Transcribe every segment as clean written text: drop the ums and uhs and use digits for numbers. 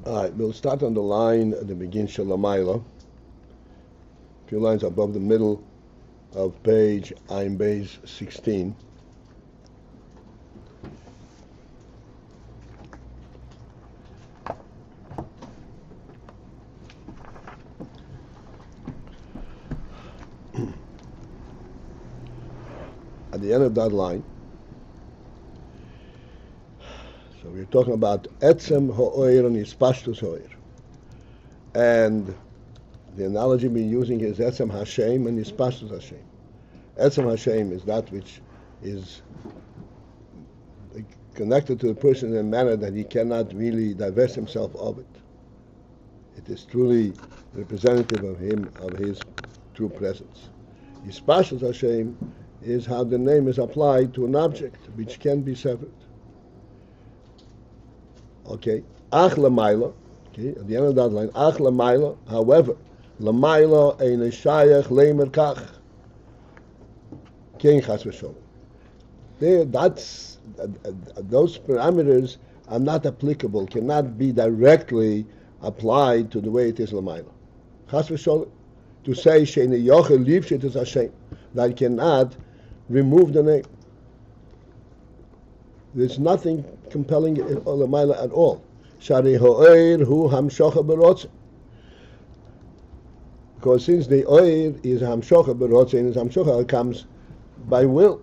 All right, we'll start on the line at the beginning, she-le-mayla, a few lines above the middle of page AyinBase 16. At the end of that line, so we're talking about etzem ha'oir and hispashtus ha'oir. And the analogy we're using is etzem Hashem and hispashtus Hashem. Etzem Hashem is that which is connected to the person in a manner that he cannot really divest himself of it. It is truly representative of him, of his true presence. Hispashtus Hashem is how the name is applied to an object which can be severed. Okay, ach le-mayla, okay, at the end of that line, ach le-mayla, however, le-mayla ein shayach leimer kach, kein chas v'sholem. Those parameters are not applicable, cannot be directly applied to the way it is le-mayla. Chas v'sholem, to say she'ne yochel lifshit is Hashem, that cannot remove the name. There's nothing compelling le-mayla at all. Shari ha'oir hu hamshocha b'rotzeh. Because since the oir is hamshocha b'rotzeh, and his hamshocha comes by will,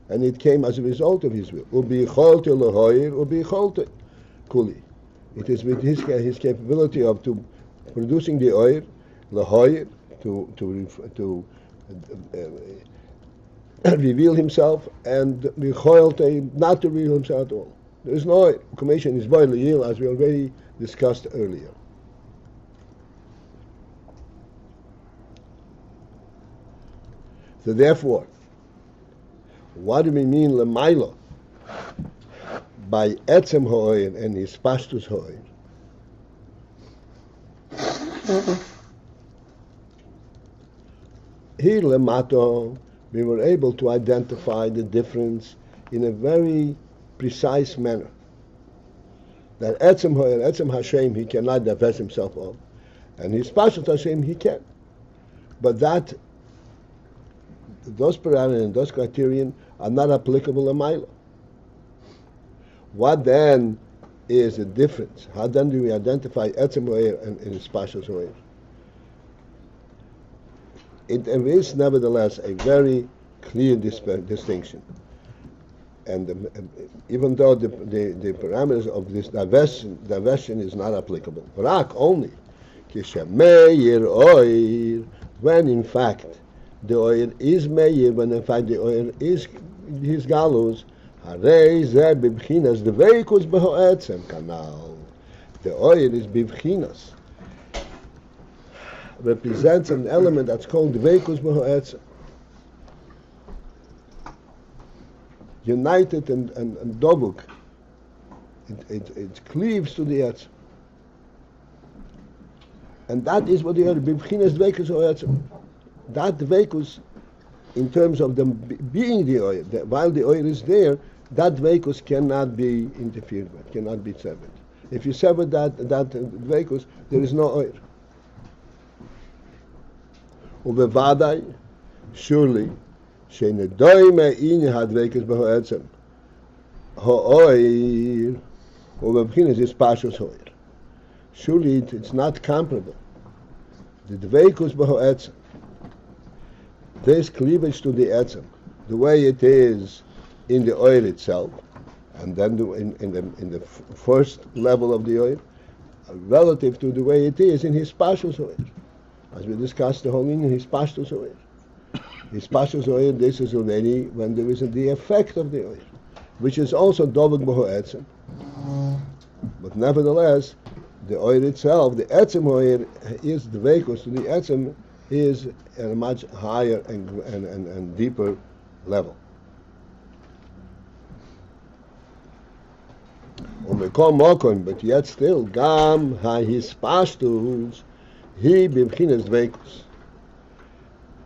and it came as a result of his will. Ubi cholte lehoir, ubi cholte kuli. It is with his capability of producing the oir, lehoir, to reveal himself, and vicholte, not to reveal himself at all. There is no commission is boy le'il, as we already discussed earlier. So therefore, what do we mean le-mayla by etzem ha'oir and hispashtus ha'oir? Here lemato, we were able to identify the difference in a very precise manner. That etzem ha'oir, etzem Hashem, he cannot divest himself of, and hispashtus Hashem, he can. But those parameters and those criterion are not applicable to le-mayla. What then is the difference? How then do we identify etzem ha'oir and hispashtus ha'oir? There is nevertheless a very clear distinction. And even though the parameters of this diversion is not applicable, rak only, kishameir oir, when in fact the oil is meir, when in fact the oil is his galus, harei zeh bibchinas devaykut beho'etzem kanal. The oil is bibchinas, represents an element that's called devaykut beho'etzem. United and dobuk, it cleaves to the etzem. And that is what the other bibchinas devaykut beho'etzem. That devaykut, in terms of them being the oil, while the oil is there, that devaykut cannot be interfered with, cannot be severed. If you sever that devaykut, there is no oil. Ubevadai, surely, she'nedoy me'in hadveikos beho'etzem, ha'oir, ubevchinas is pashus ha'oir. Surely it's not comparable. The devaykos beho'etzem, this cleavage to the etzem, the way it is in the oil itself, and then in the first level of the oil, relative to the way it is in hispashtus oil. As we discussed the whole in hispashtus oil. Hispashtus oil, this is already when there isn't the effect of the oil, which is also dovek b'ho'etzem. But nevertheless, the oil itself, the etzem oil, is the devaykut to the etzem, is at a much higher and deeper level. But yet still, gam ha-hispashtus, he b'bchinas devaykut.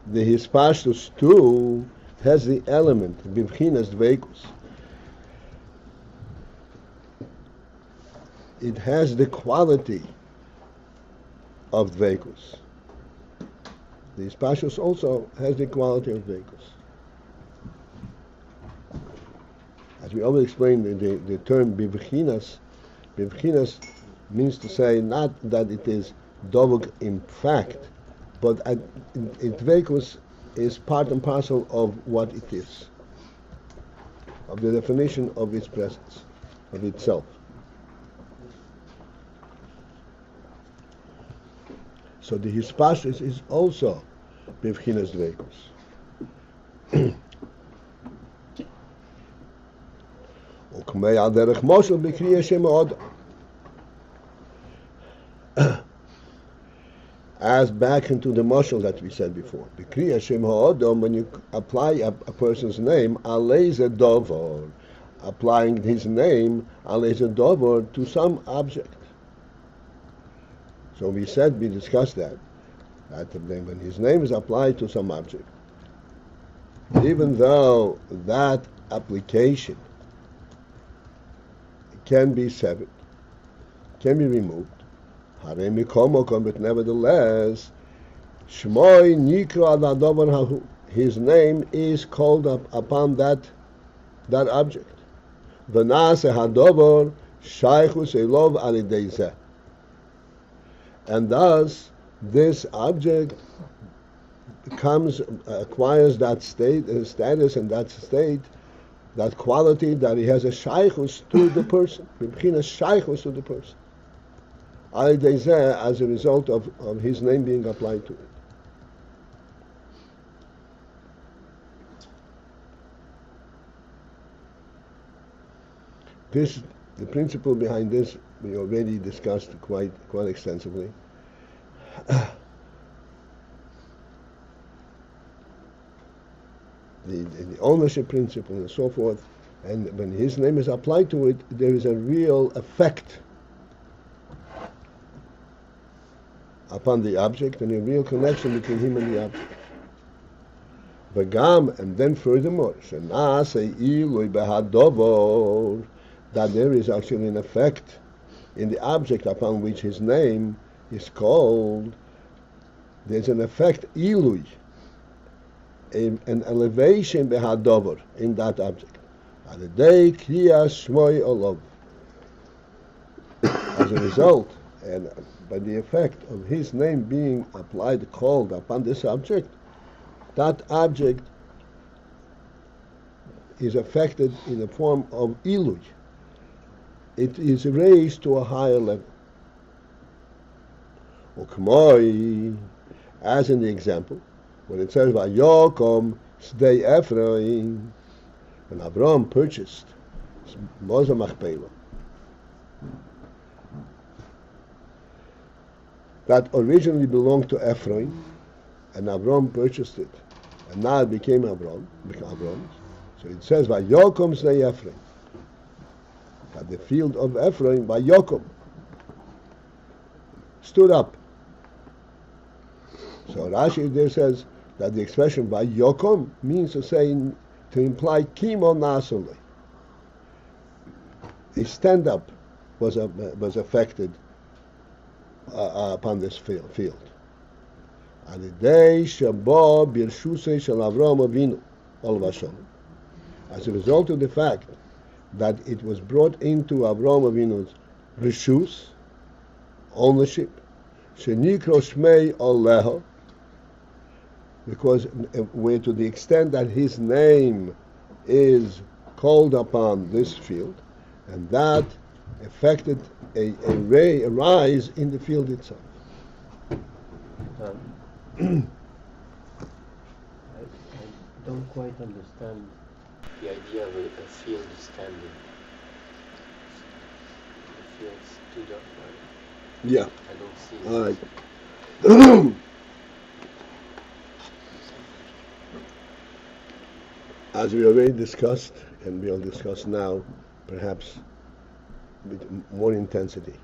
The hispashtus too has the element b'bchinas devaykut. it has the quality of devaykut. The Pashtus also has the quality of devaykut. As we always explained, the term bivchinas means to say not that it is dovuk in fact, but devaykut is part and parcel of what it is, of the definition of its presence, of itself. So the Pashtus is also bivchinas devaykut. As back into the mashal that we said before, when you apply a person's name, applying his name to some object. So we discussed that when his name is applied to some object, even though that application can be severed, can be removed, but nevertheless, his name is called up upon that object. And thus, this object acquires that status and that state, that quality, that he has a shaychus to the person, shaychus to the person, as a result of his name being applied to it. The principle behind this, we already discussed quite extensively. The ownership principle and so forth, and when his name is applied to it, there is a real effect upon the object and a real connection between him and the object. And then furthermore, that there is actually an effect in the object upon which his name is called. There's an effect, ilui, an elevation behadover in that object. As a result, and by the effect of his name being applied, called upon this object, that object is affected in the form of ilui. It is raised to a higher level. As in the example, when it says, Vayokom Sdei Ephraim, when Avram purchased Moza Machpelah, that originally belonged to Ephraim, and Avram purchased it, and now it became Avram's. So it says, Vayokom Sdei Ephraim, that the field of Ephraim, Vayokom, stood up. So Rashi there says that the expression Vayokom means to imply Kimo Nasole. A stand-up was affected upon this field. And the day Shabo Birshuse Shel Avram Avinu Ol Vashon, as a result of the fact that it was brought into Avram Avinu's rishus, ownership, shenikro shmei oleho, because where to the extent that his name is called upon this field, and that affected a rise in the field itself. I don't quite understand the idea of a field standing. The field stood up, right? Yeah. I don't see All it. right. As we already discussed, and we'll discuss now, perhaps with more intensity,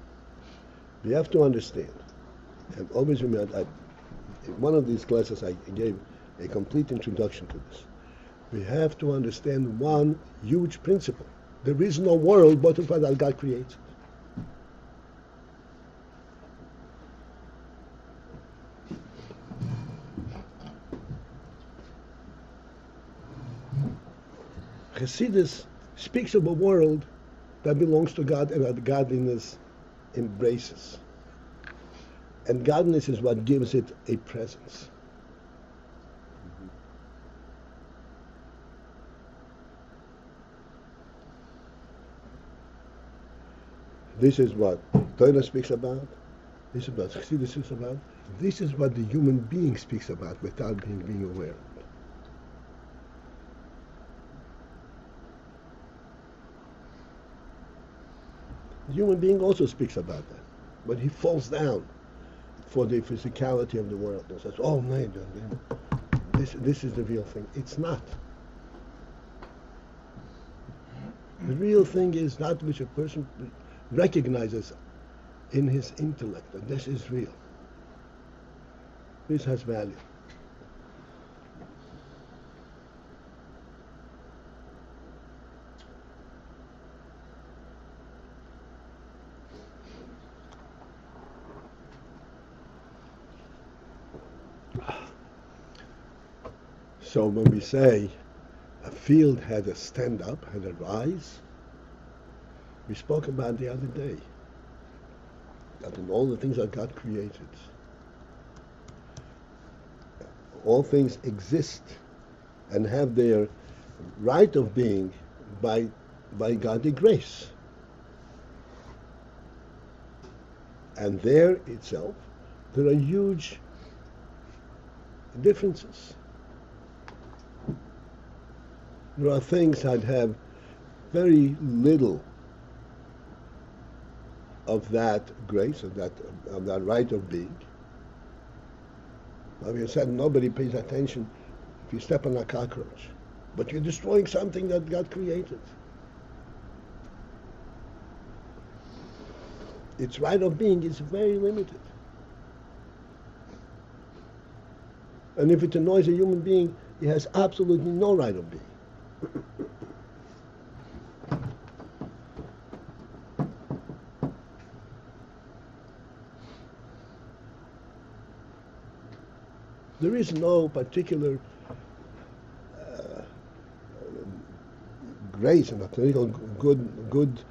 we have to understand, and always remember, in one of these classes I gave a complete introduction to this. We have to understand one huge principle. There is no world but that God creates it. Chassidus speaks of a world that belongs to God and that godliness embraces. And godliness is what gives it a presence. This is what Torah speaks about. This is what Chassidus speaks about. This is what the human being speaks about without being aware of it. The human being also speaks about that, but he falls down for the physicality of the world and says, "Oh man, this is the real thing." It's not. The real thing is that which a person recognizes in his intellect, that this is real. This has value. So when we say a field had a stand up, had a rise, we spoke about the other day that in all the things that God created, all things exist and have their right of being by godly grace. And there itself, there are huge differences. There are things that have very little of that grace, of that right of being. Like you said, nobody pays attention if you step on a cockroach, but you're destroying something that God created. Its right of being is very limited. And if it annoys a human being, it has absolutely no right of being. There is no particular grace and a political good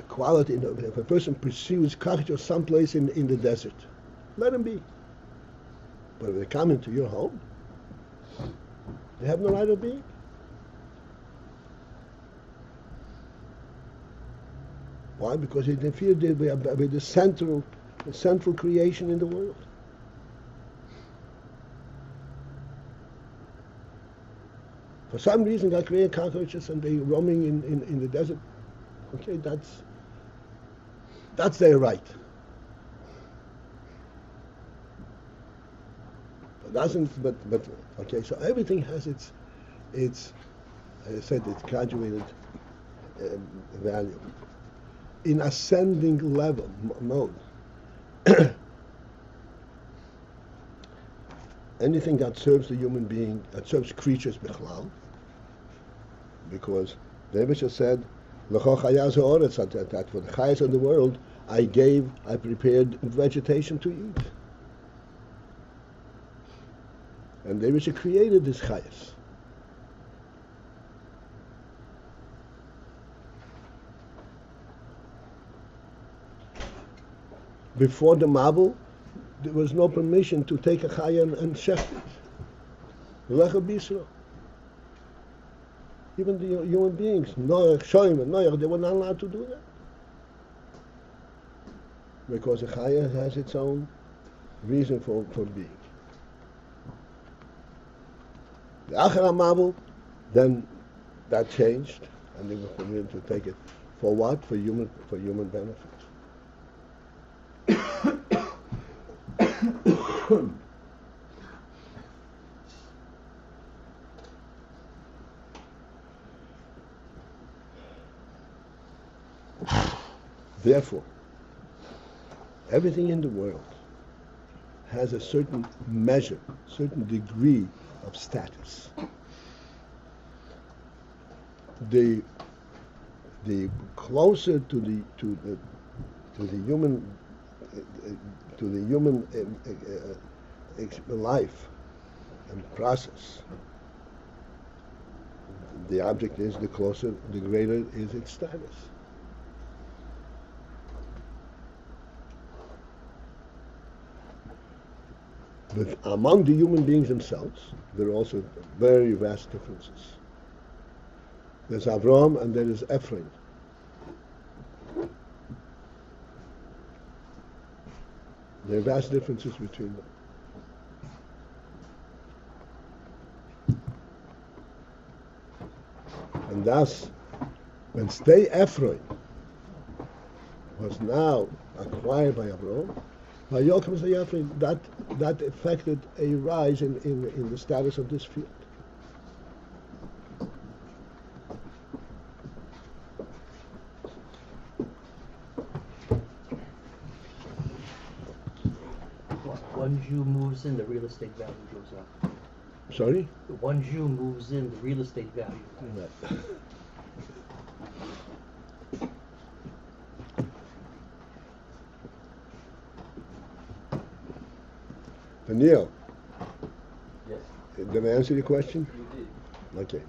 quality. If a person pursues cockroaches someplace in the desert, let him be. But if they come into your home, they have no right of being. Why? Because it interfered with the central creation in the world. For some reason, God created cockroaches and they roaming in the desert. Okay, that's their right. But okay. So everything has its as I said, its graduated value in ascending level mode. Anything that serves the human being, that serves creatures bichlal, because the Rebbe said, "L'cho chayas ha'oretz," that for the chayas of the world, I prepared vegetation to eat. And the Rebbe created this chayas. Before the Mabul, there was no permission to take a chaya and shecht it. Lecha b'Yisrael. Even the human beings, Noach, Shoim, and Noach, they were not allowed to do that. Because a chaya has its own reason for being. The Achar HaMabul, then that changed, and they were permitted to take it for what? For human benefit. Therefore, everything in the world has a certain measure, certain degree of status. The closer to the human life and process, the object is, the closer, the greater is its status. But among the human beings themselves, there are also very vast differences. There's Avram and there is Ephraim. There are vast differences between them. And thus, when Stay Ephraim was now acquired by Avram, by Yochum Stay Ephraim, that affected a rise in the status of this field. One Jew moves in, the real estate value goes up. Sorry? One Jew moves in, the real estate value. Right. Daniel, Yes. did I answer your question? You did. Okay.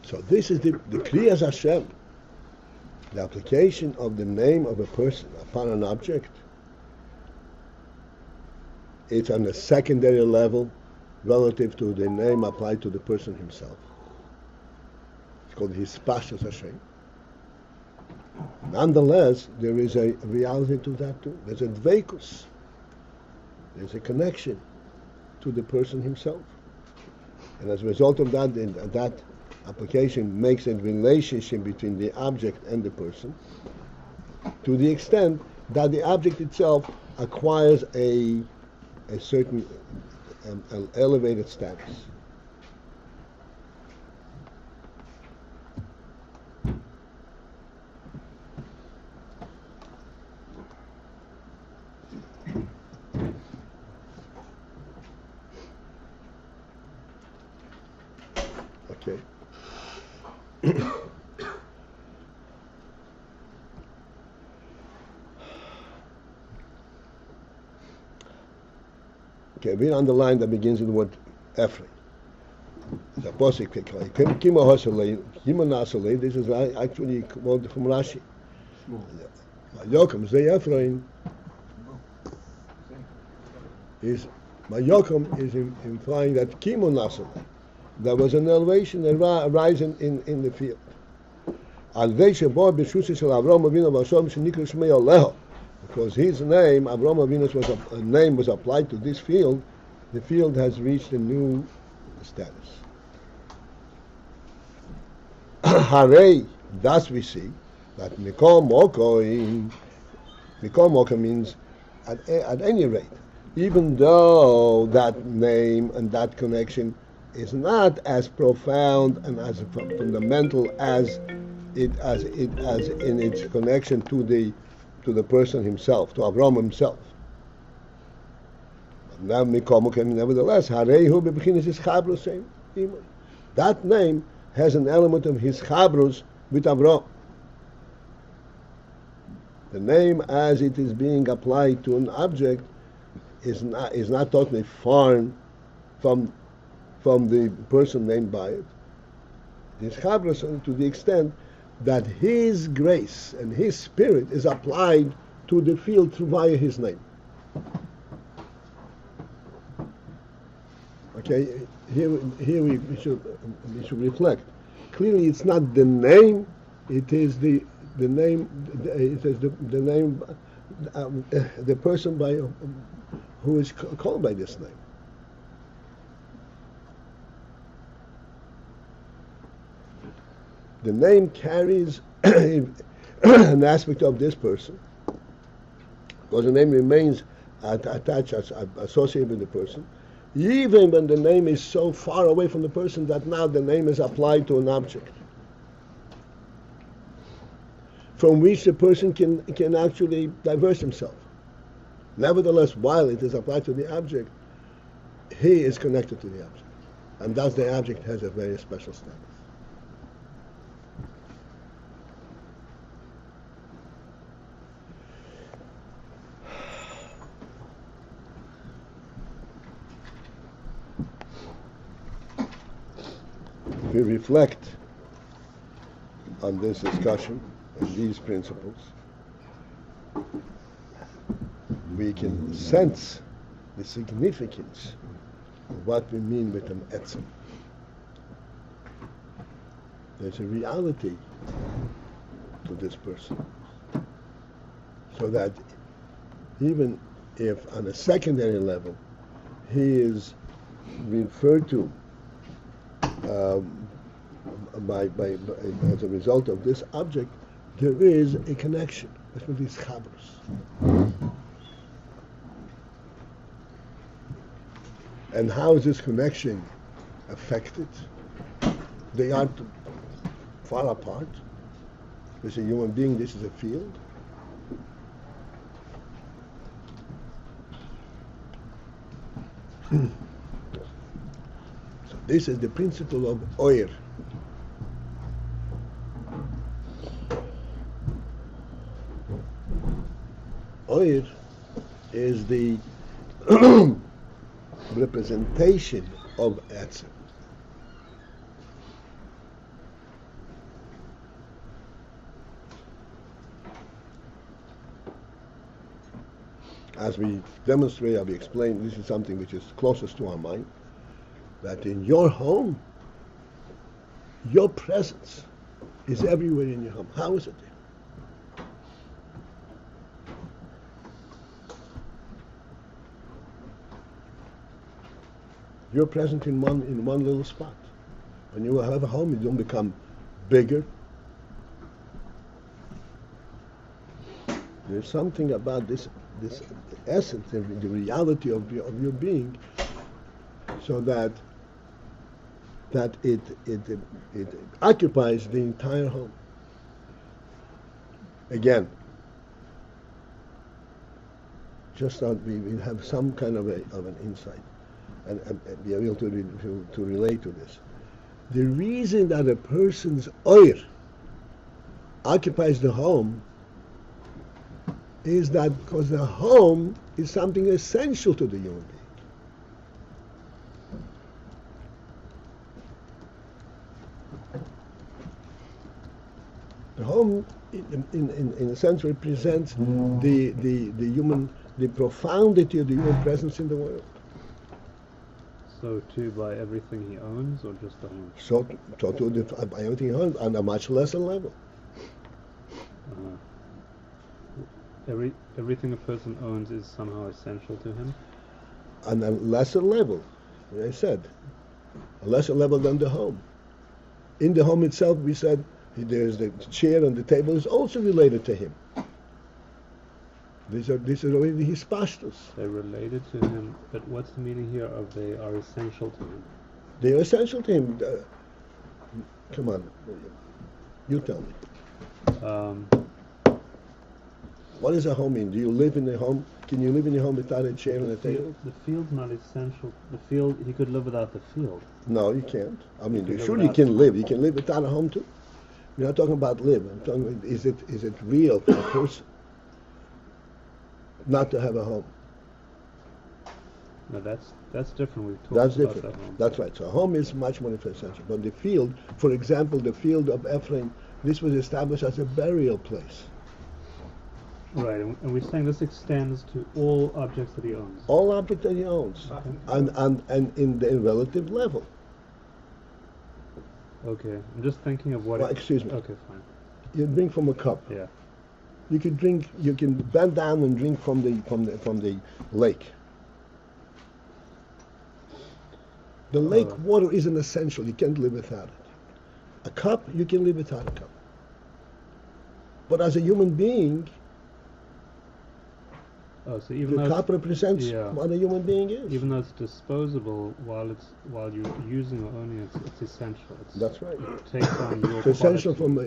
So this is the Kriyas Hashem, the application of the name of a person upon an object. It's on a secondary level relative to the name applied to the person himself. It's called Hispashas Hashem. Nonetheless, there is a reality to that too. There's a devaykut. There's a connection to the person himself. And as a result of that, that application makes a relationship between the object and the person to the extent that the object itself acquires a certain an elevated status. Okay. Okay, we underline that begins with the word Ephraim. The Apostle, this is actually quoted from Rashi. Mayokum, say Ephraim, Mayokum is implying that Kimon Nasalei. There was an elevation, a rise in the field. Because his name, Avraham Avinu's name was applied to this field, the field has reached a new status. Hare, thus we see that Mikol Mokoim means at any rate, even though that name and that connection is not as profound and as fundamental as in its connection to the person himself, to Avraham himself. Now, nevertheless, that name has an element of his chabrus with Avraham. The name, as it is being applied to an object, is not totally foreign from the person named by it. His chabrus to the extent that his grace and his spirit is applied to the field through via his name. Okay, here we should reflect. Clearly, it's not the name; it is the name. It is the name, the person by who is called by this name. The name carries an aspect of this person, because the name remains attached, associated with the person, even when the name is so far away from the person that now the name is applied to an object, from which the person can actually diverse himself. Nevertheless, while it is applied to the object, he is connected to the object, and thus the object has a very special status. we reflect on this discussion and these principles, we can sense the significance of what we mean with an etzem. There's a reality to this person. So that even if on a secondary level he is referred to as a result of this object, there is a connection between these chabros. And how is this connection affected? They aren't far apart. This is a human being, this is a field. So this is the principle of oir. Oir is the representation of etzem. As we demonstrate, we explain, this is something which is closest to our mind, that in your home, your presence is everywhere in your home. How is it there? You're present in one little spot. When you have a home, you don't become bigger. There's something about this essence, the reality of your being, so that it occupies the entire home. Again, just that we have some kind of an insight and be able to relate to this. The reason that a person's oir occupies the home is that because the home is something essential to the human being. The home, in a sense, represents the human, the profundity of the human presence in the world. So too by everything he owns, or just the home? So too by everything he owns on a much lesser level. Everything a person owns is somehow essential to him? On a lesser level, as I said, a lesser level than the home. In the home itself, we said, there's the chair and the table is also related to him. This is already his pashtus. They're related to him, but what's the meaning here of they are essential to him? They are essential to him. Come on, you tell me. What does a home mean? Do you live in a home? Can you live in a home without a chair and a table? The field's not essential. The field, he could live without the field. No, you can't. I mean, sure you can live. You can live without a home too. We're not talking about live. I'm talking about, is it real for a person not to have a home? No, that's different. We've talked That's about different. that home. That's right. So a home is much more essential. But the field, for example, the field of Ephraim, this was established as a burial place. Right, and we're saying this extends to all objects that he owns. All objects that he owns, and in the relative level. Okay, I'm just thinking of what. Well, excuse me. Okay, fine. You drink from a cup. Yeah. You can drink. You can bend down and drink from the lake. The lake water isn't essential. You can't live without it. A cup, you can live without a cup. But as a human being, so even the cup represents what a human being is. Even though it's disposable, while you're using or owning it, it's essential. That's right. It takes on your It's essential from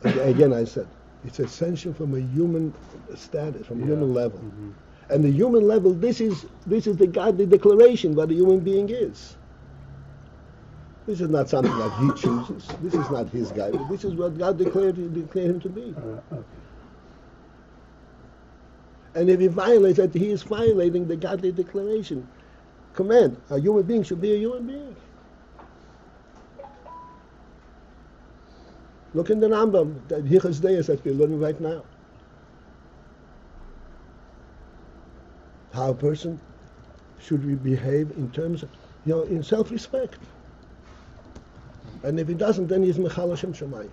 again I said, it's essential from a human status, from a human level. Mm-hmm. And the human level, this is the godly declaration what a human being is. This is not something that he chooses. This is not his guidance. This is what God declared him to be. Okay. And if he violates that, he is violating the godly declaration. Command, a human being should be a human being. Look in the Rambam, the Hichas Deis that we're learning right now. How a person should we behave in terms of, in self-respect. And if he doesn't, then he's Mechal Hashem Shamayim.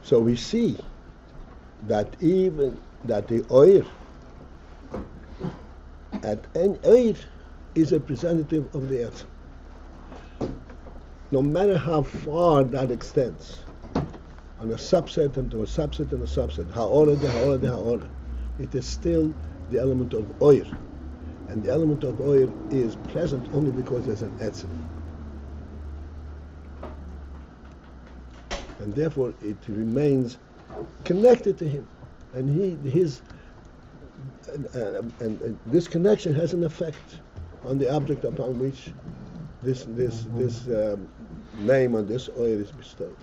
So we see that even that the oir at any oir is a representative of the earth. No matter how far that extends, on a subset into a subset and a subset, ha'ora, it is still the element of oir. And the element of oir is present only because there's an etzem. And therefore it remains connected to him, and and this connection has an effect on the object upon which this name on this oil is bestowed.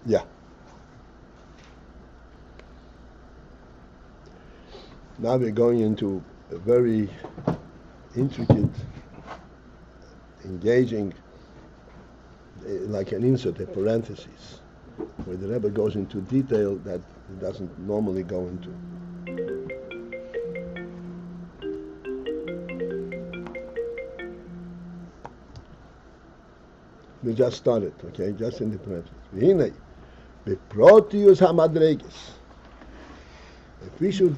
Yeah. Now we're going into a very intricate, engaging, like an insert, a parenthesis, where the Rebbe goes into detail that it doesn't normally go into. We just started, okay, just in the parenthesis. Beprotius hamadregis. If we should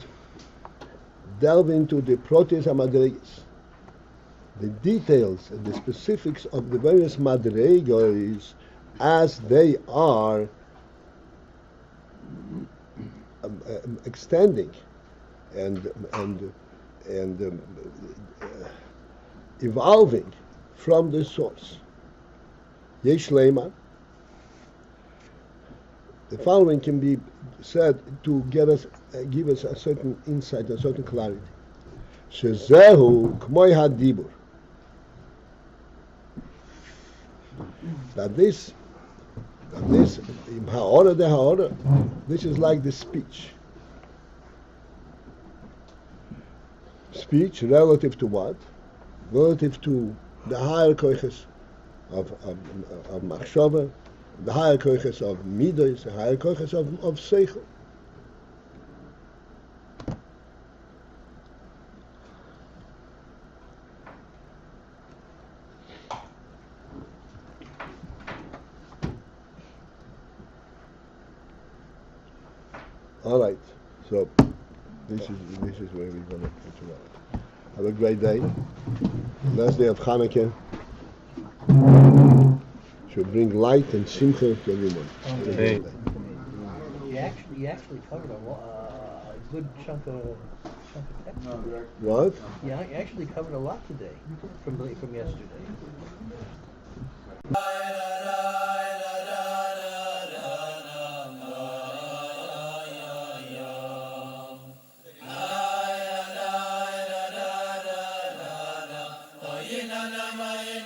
delve into the protius hamadregis, the details and the specifics of the various madregos as they are extending and evolving from the source. She-le-mayla. The following can be said to give us a certain insight, a certain clarity. Shezehu k'moy hadibur. That this ha'ora, this is like the speech. Speech relative to what? Relative to the higher koiches of machshava, the higher koiches of midos, the higher koiches of seichel. All right, so this is where we're going to put you out. Have a great day. Last day of Hanukkah should bring light and simcha to everyone. Okay. You actually covered a good chunk of text. What? Yeah, you actually covered a lot today from yesterday. Ayin